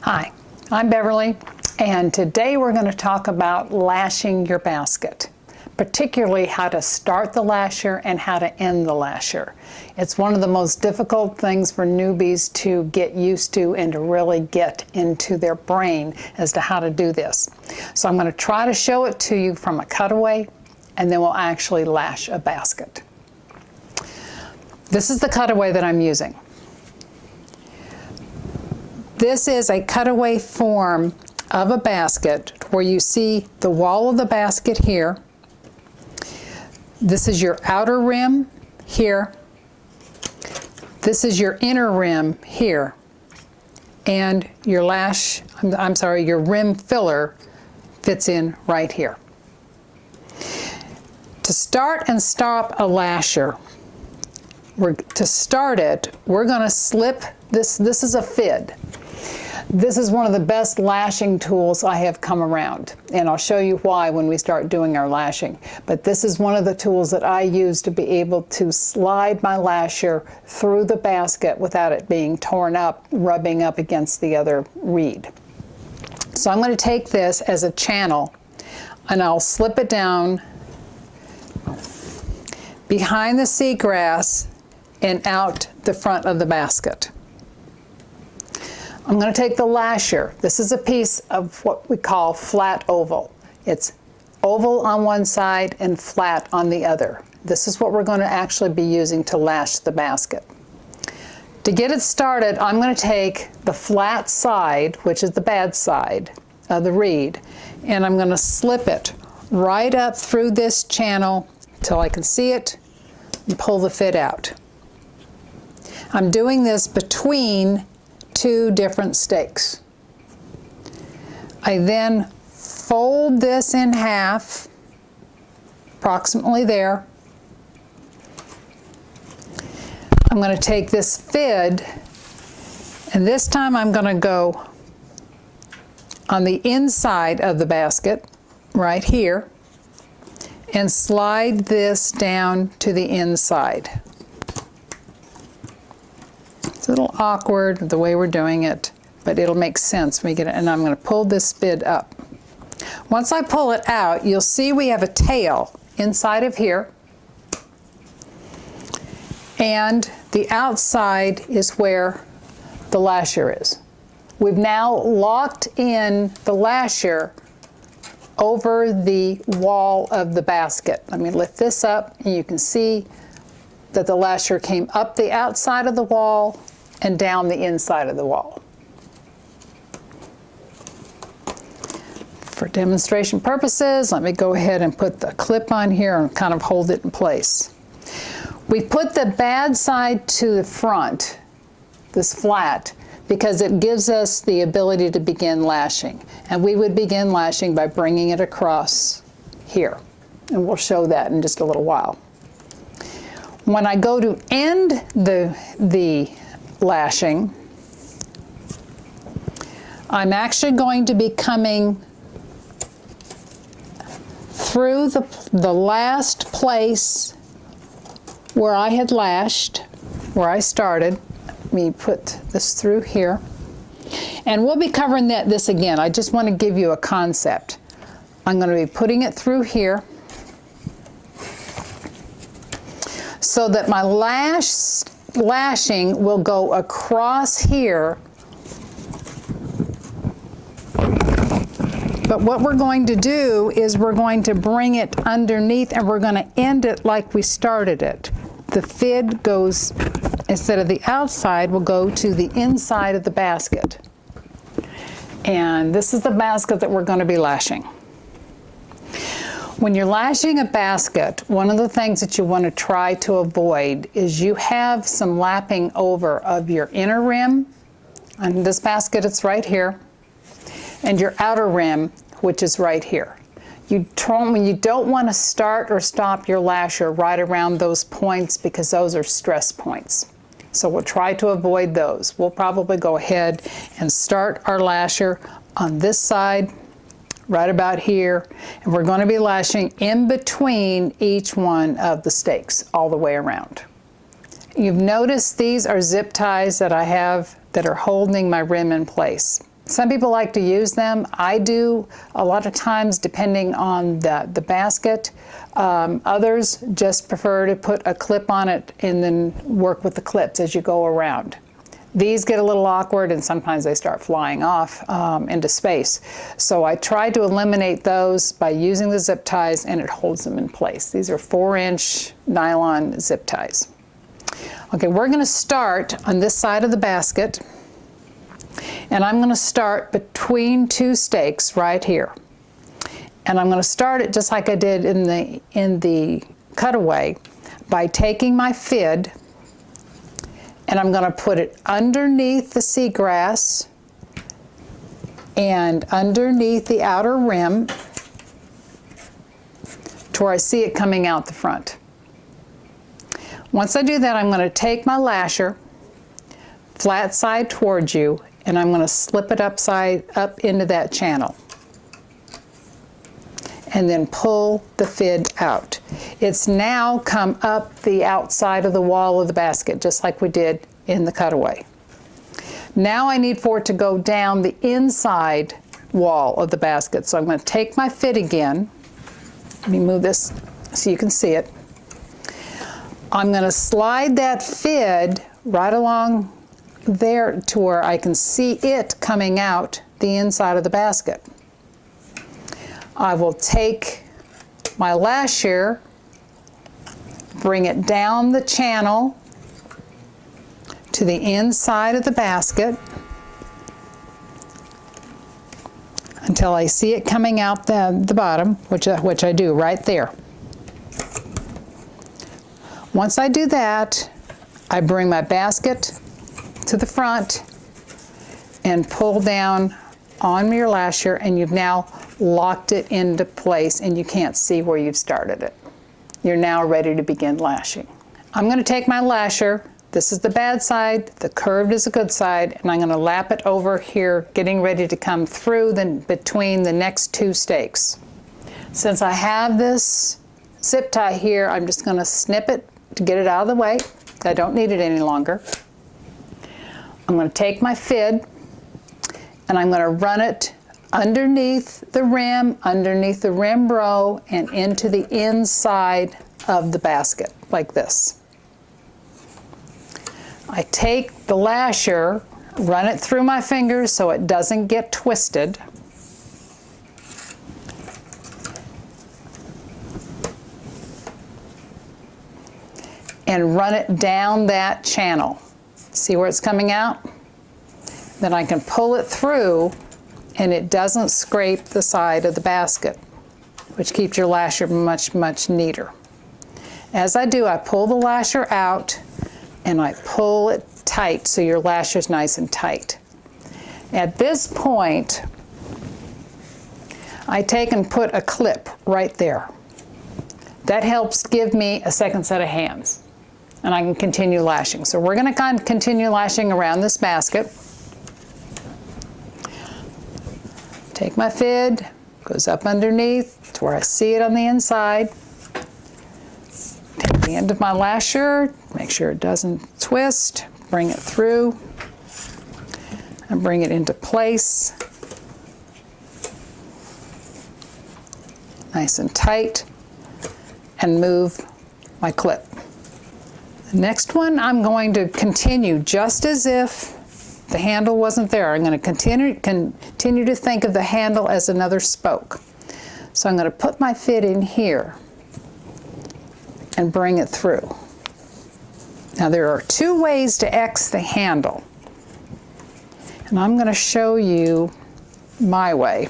Hi, I'm Beverly, and today we're going to talk about lashing your basket, particularly how to start the lasher and how to end the lasher. It's one of the most difficult things for newbies to get used to and to really get into their brain as to how to do this. So I'm going to try to show it to you from a cutaway, and then we'll actually lash a basket. This is the cutaway that I'm using. This is a cutaway form of a basket where you see the wall of the basket here. This is your outer rim here. This is your inner rim here. And your your rim filler fits in right here. To start and stop a lasher, to start it, we're going to slip this. This is a fid. This is one of the best lashing tools I have come around, and I'll show you why when we start doing our lashing. But this is one of the tools that I use to be able to slide my lasher through the basket without it being torn up, rubbing up against the other reed. So I'm going to take this as a channel, and I'll slip it down behind the seagrass and out the front of the basket. I'm going to take the lasher. This is a piece of what we call flat oval. It's oval on one side and flat on the other. This is what we're going to actually be using to lash the basket. To get it started, I'm going to take the flat side, which is the bad side of the reed, and I'm going to slip it right up through this channel till I can see it and pull the fid out. I'm doing this between two different stakes. I then fold this in half, approximately there. I'm going to take this fid, and this time I'm going to go on the inside of the basket, right here, and slide this down to the inside. It's a little awkward the way we're doing it, but it'll make sense when we get it. And I'm going to pull this fid up. Once I pull it out, you'll see we have a tail inside of here, and the outside is where the lasher is. We've now locked in the lasher over the wall of the basket. Let me lift this up, and you can see that the lasher came up the outside of the wall and down the inside of the wall. For demonstration purposes, let me go ahead and put the clip on here and kind of hold it in place. We put the bad side to the front, this flat, because it gives us the ability to begin lashing. And we would begin lashing by bringing it across here. And we'll show that in just a little while. When I go to end the lashing, I'm actually going to be coming through the last place where I had lashed, where I started. Let me put this through here. And we'll be covering this again. I just want to give you a concept. I'm going to be putting it through here so that my lashing will go across here. But what we're going to do is we're going to bring it underneath, and we're going to end it like we started it. The fid goes, instead of the outside, will go to the inside of the basket. And this is the basket that we're going to be lashing. When you're lashing a basket, one of the things that you want to try to avoid is you have some lapping over of your inner rim. On this basket, it's right here, and your outer rim, which is right here. You don't want to start or stop your lasher right around those points, because those are stress points. So we'll try to avoid those. We'll probably go ahead and start our lasher on this side, right about here, and we're going to be lashing in between each one of the stakes all the way around. You've noticed these are zip ties that I have that are holding my rim in place. Some people like to use them. I do a lot of times depending on the basket. Others just prefer to put a clip on it and then work with the clips as you go around. These get a little awkward and sometimes they start flying off into space. So I try to eliminate those by using the zip ties, and it holds them in place. These are 4-inch nylon zip ties. Okay, we're going to start on this side of the basket, and I'm going to start between 2 stakes right here. And I'm going to start it just like I did in the cutaway by taking my fid, and I'm going to put it underneath the seagrass and underneath the outer rim to where I see it coming out the front. Once I do that, I'm going to take my lasher, flat side towards you, and I'm going to slip it up into that channel. And then pull the fid out. It's now come up the outside of the wall of the basket, just like we did in the cutaway. Now I need for it to go down the inside wall of the basket. So I'm going to take my fid again. Let me move this so you can see it. I'm going to slide that fid right along there to where I can see it coming out the inside of the basket. I will take my lash here, bring it down the channel to the inside of the basket until I see it coming out the bottom, which I do right there. Once I do that, I bring my basket to the front and pull down on your lasher, and you've now locked it into place and you can't see where you've started it. You're now ready to begin lashing. I'm going to take my lasher, this is the bad side, the curved is the good side, and I'm going to lap it over here, getting ready to come through between the next 2 stakes. Since I have this zip tie here, I'm just going to snip it to get it out of the way. I don't need it any longer. I'm going to take my fid and I'm going to run it underneath the rim row, and into the inside of the basket, like this. I take the lasher, run it through my fingers so it doesn't get twisted. And run it down that channel. See where it's coming out? Then I can pull it through and it doesn't scrape the side of the basket, which keeps your lasher much, much neater. As I do, I pull the lasher out and I pull it tight so your lasher's nice and tight. At this point, I take and put a clip right there. That helps give me a second set of hands, and I can continue lashing. So we're going to continue lashing around this basket. Take my fid, goes up underneath to where I see it on the inside. Take the end of my lasher, make sure it doesn't twist, bring it through, and bring it into place. Nice and tight, and move my clip. The next one I'm going to continue just as if the handle wasn't there. I'm going to continue to think of the handle as another spoke. So I'm going to put my fid in here and bring it through. Now there are 2 ways to X the handle, and I'm going to show you my way.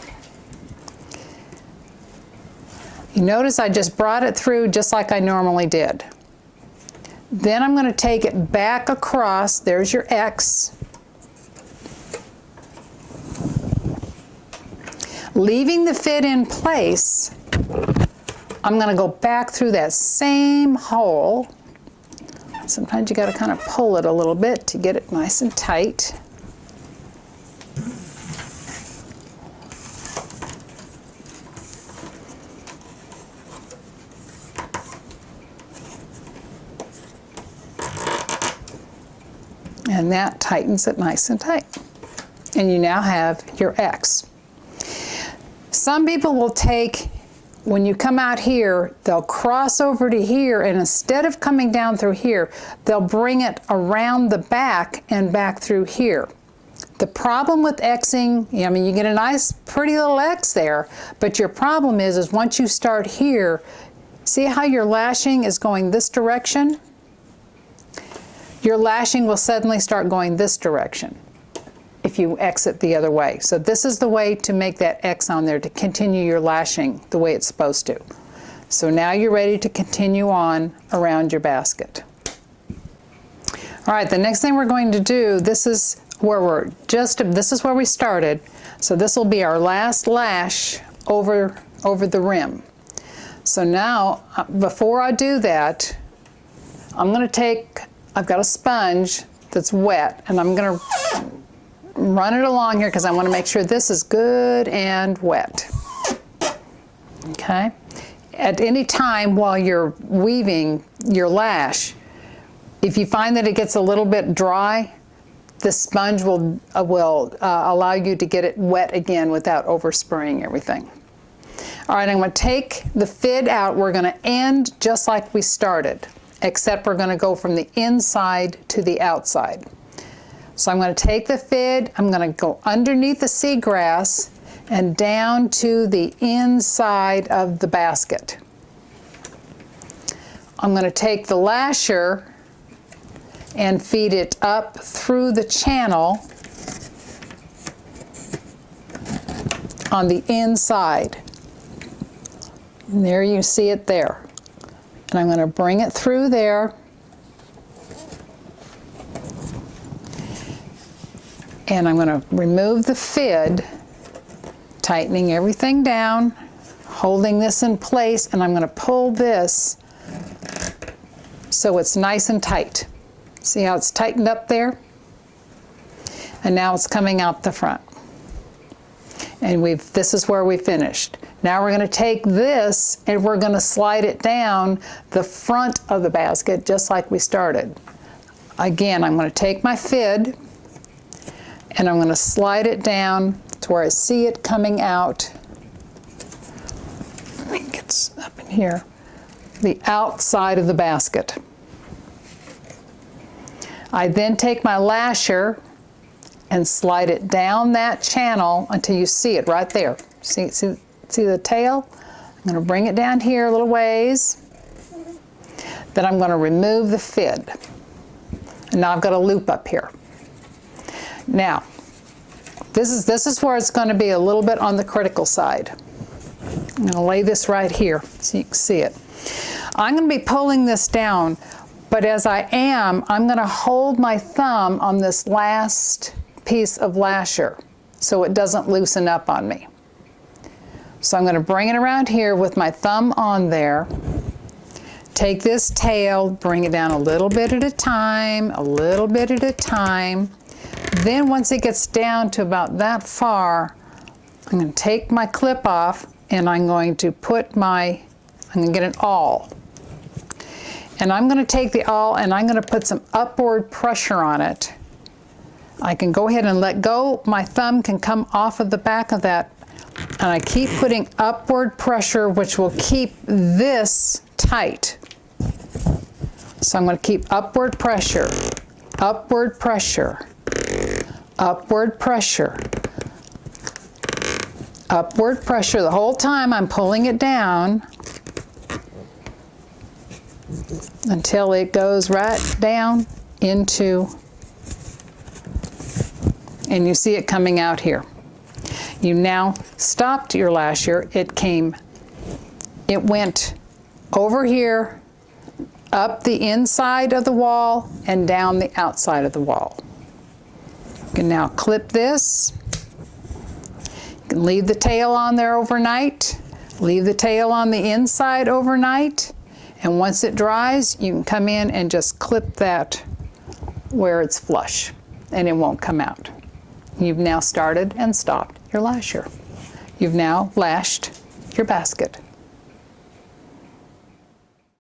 You notice I just brought it through just like I normally did. Then I'm going to take it back across. There's your X. Leaving the fid in place, I'm going to go back through that same hole. Sometimes you got to kind of pull it a little bit to get it nice and tight. And that tightens it nice and tight. And you now have your X. Some people will take, when you come out here, they'll cross over to here, and instead of coming down through here, they'll bring it around the back and back through here. The problem with Xing, I mean, you get a nice, pretty little X there, but your problem is once you start here, see how your lashing is going this direction? Your lashing will suddenly start going this direction if you exit the other way. So this is the way to make that X on there, to continue your lashing the way it's supposed to. So now you're ready to continue on around your basket. All right, the next thing we're going to do, this is where we started. So this will be our last lash over the rim. So now, before I do that, I've got a sponge that's wet, and I'm gonna run it along here because I want to make sure this is good and wet. Okay? At any time while you're weaving your lash, if you find that it gets a little bit dry, the sponge will allow you to get it wet again without overspraying everything. All right, I'm going to take the fid out. We're going to end just like we started, except we're going to go from the inside to the outside. So I'm going to take the fid, I'm going to go underneath the seagrass and down to the inside of the basket. I'm going to take the lasher and feed it up through the channel on the inside. And there you see it there. And I'm going to bring it through there. And I'm going to remove the fid, tightening everything down, holding this in place, and I'm going to pull this so it's nice and tight. See how it's tightened up there? And now it's coming out the front. And this is where we finished. Now we're going to take this and we're going to slide it down the front of the basket just like we started. Again, I'm going to take my fid and I'm going to slide it down to where I see it coming out. I think it's up in here. The outside of the basket. I then take my lasher and slide it down that channel until you see it right there. See the tail? I'm going to bring it down here a little ways. Then I'm going to remove the fid. And now I've got a loop up here. Now, this is where it's going to be a little bit on the critical side. I'm going to lay this right here so you can see it. I'm going to be pulling this down, but as I am, I'm going to hold my thumb on this last piece of lasher so it doesn't loosen up on me. So I'm going to bring it around here with my thumb on there. Take this tail, bring it down a little bit at a time, a little bit at a time. Then once it gets down to about that far, I'm going to take my clip off and I'm going to get an awl. And I'm going to take the awl and I'm going to put some upward pressure on it. I can go ahead and let go. My thumb can come off of the back of that. And I keep putting upward pressure, which will keep this tight. So I'm going to keep upward pressure, upward pressure, upward pressure, upward pressure. The whole time I'm pulling it down until it goes right down into, and you see it coming out here. You now stopped your lasher. It went over here, up the inside of the wall, and down the outside of the wall. You can now clip this. You can leave the tail on there overnight. Leave the tail on the inside overnight. And once it dries, you can come in and just clip that where it's flush, and it won't come out. You've now started and stopped your lasher. You've now lashed your basket.